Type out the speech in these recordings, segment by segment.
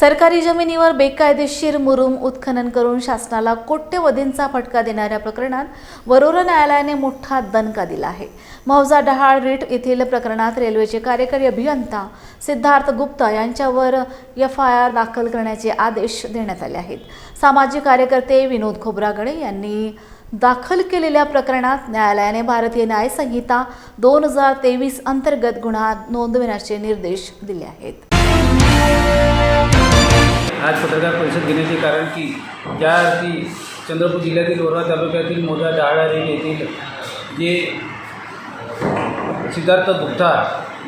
सरकारी जमिनीवर बेकायदेशीर मुरुम उत्खनन करून शासनाला कोट्यवधींचा फटका देणाऱ्या प्रकरणात वरोरा न्यायालयाने मोठा दणका दिला आहे। मौजा डहाळ रीट येथील प्रकरणात रेल्वेचे कार्यकारी अभियंता सिद्धार्थ गुप्ता यांच्यावर FIR दाखल करण्याचे आदेश देण्यात आले आहेत। सामाजिक कार्यकर्ते विनोद खोब्रागडे यांनी दाखल केलेल्या प्रकरणात न्यायालयाने भारतीय न्याय संहिता 2023 अंतर्गत गुन्हा नोंदविण्याचे निर्देश दिले आहेत। आज पत्रकार परिषद घेण्याचे कारण की ज्या अर्थी चंद्रपूर जिल्ह्यातील वरोरा तालुक्यातील मौजा डहाळ रीट येथील जे सिद्धार्थ गुप्ता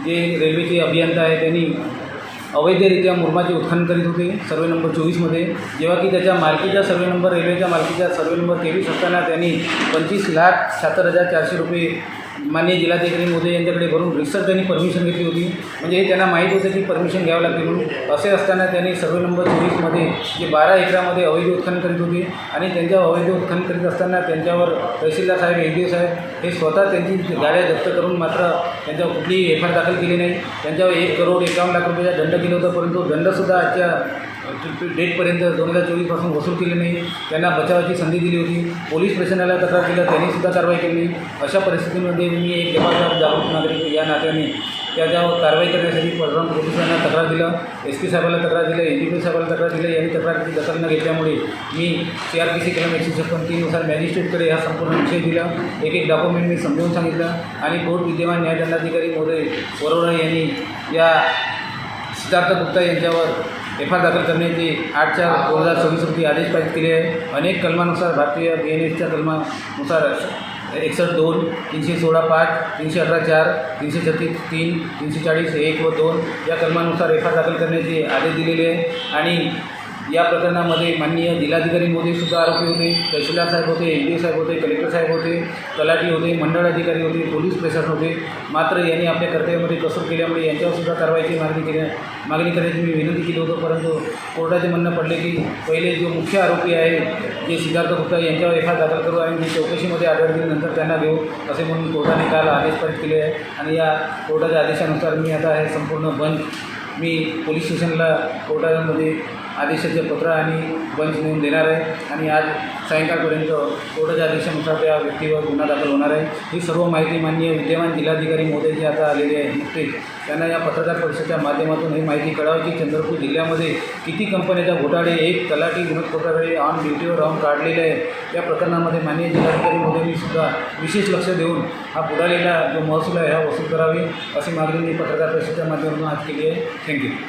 जे रेल्वेचे अभियंता आहे त्यांनी अवैधरित्या मुरुमाचे उत्खनन करीत होते सर्वे नंबर 24मध्ये, जेव्हा की त्याच्या मालकीचा सर्वे नंबर रेल्वेच्या मालकीचा सर्वे नंबर 23 असताना त्यांनी 25,76,400 रुपये माननीय जिल्हाधिकारी महोदय यांच्याकडे भरून रिसर्च त्यांनी परमिशन घेतली होती। म्हणजे हे त्यांना माहीत होतं की परमिशन घ्यावं लागते म्हणून। असे असताना त्यांनी सर्वे नंबर 24मध्ये जे 12 एकरामध्ये अवैध उत्खनन करीत होते आणि त्यांच्या अवैध उत्खनन करीत असताना त्यांच्यावर तहसीलदार साहेब ADO साहेब हे स्वतः त्यांची गाड्या जप्त करून मात्र त्यांच्यावर कुठलीही FIR दाखल केली नाही। त्यांच्यावर 1,51,00,000 रुपयाचा दंड केला होता, परंतु दंडसुद्धा आजच्या डेटपर्यंत 2024 पासून वसूल केले नाही। त्यांना बचावाची संधी दिली होती। पोलीस स्टेशनला तक्रार केली, त्यांनीसुद्धा कारवाई केली नाही। अशा परिस्थितीमध्ये मी एक जबाबदार जागरूक नागरिक या नात्याने त्याच्यावर कारवाई करण्यासाठी परराम पोलिसांना तक्रार दिलं, SP साहेबाला तक्रार दिलं, NDP साहेबाला तक्रार दिलं। यांनी तक्रारीची दखल न घेतल्यामुळे मी CRPC कलम 156 नुसार मॅजिस्ट्रेटकडे हा संपूर्ण विषय दिला। एक डॉक्युमेंट मी समजावून सांगितलं आणि कोर्ट विद्यमान न्यायदंडाधिकारी महोदय वरोरा यांनी या सिद्धार्थ गुप्ता यांच्यावर FIR दाखल करण्याचे 8/4/2024 रोजी आदेश पारित केले आहे। अनेक कलमानुसार भारतीय BNSच्या कलमानुसार 61(2), 316(5), 318(4), 336(3), 340(1) व 2 या कलमानुसार FIR दाखल करण्याचे आदेश दिलेले आहे। आणि या प्रकरणामध्ये माननीय जिल्हाधिकारी महोदयसुद्धा आरोपी होते, तहसीलदार साहेब होते, ADO साहेब होते, कलेक्टर साहेब होते, तलाठी होते, मंडळ अधिकारी होते, पोलीस प्रशासन होते। मात्र यांनी आपल्या कर्तव्यामध्ये कसूर केल्यामुळे यांच्यावरसुद्धा कारवाईची मागणी करण्याची मी विनंती केली होती, परंतु कोर्टाचे म्हणणं पडले की पहिले जो मुख्य आरोपी आहे जे सिद्धार्थ गुप्ता यांच्यावर FIR दाखल करू आणि मी चौकशीमध्ये आढळल्यानंतर त्यांना देऊ असे म्हणून कोर्टाने काल आदेश पारित केले आहे। आणि या कोर्टाच्या आदेशानुसार मी आता हे संपूर्ण बंद मी पोलीस स्टेशनला कोर्टामध्ये आदेशाचे पत्र आणि बंच नेऊन देणार आहे आणि आज सायंकाळपर्यंत कोर्टाच्या आदेशानुसार त्या व्यक्तीवर गुन्हा दाखल होणार आहे। ही सर्व माहिती माननीय विद्यमान जिल्हाधिकारी महोदय जे आता आलेले आहे नुकतेच, त्यांना या पत्रकार परिषदेच्या माध्यमातून ही माहिती कळावी की चंद्रपूर जिल्ह्यामध्ये किती कंपन्याच्या घोटाळे, एक तलाठी विनोद खोब्रागडे ऑन ड्युटीवर राहून काढलेले आहे। या प्रकरणामध्ये माननीय जिल्हाधिकारी महोदयांनीसुद्धा विशेष लक्ष देऊन हा बुडालेला जो महसूल आहे हा वसूल करावी अशी मागणी मी पत्रकार परिषदेच्या माध्यमातून आज केली आहे। थँक्यू।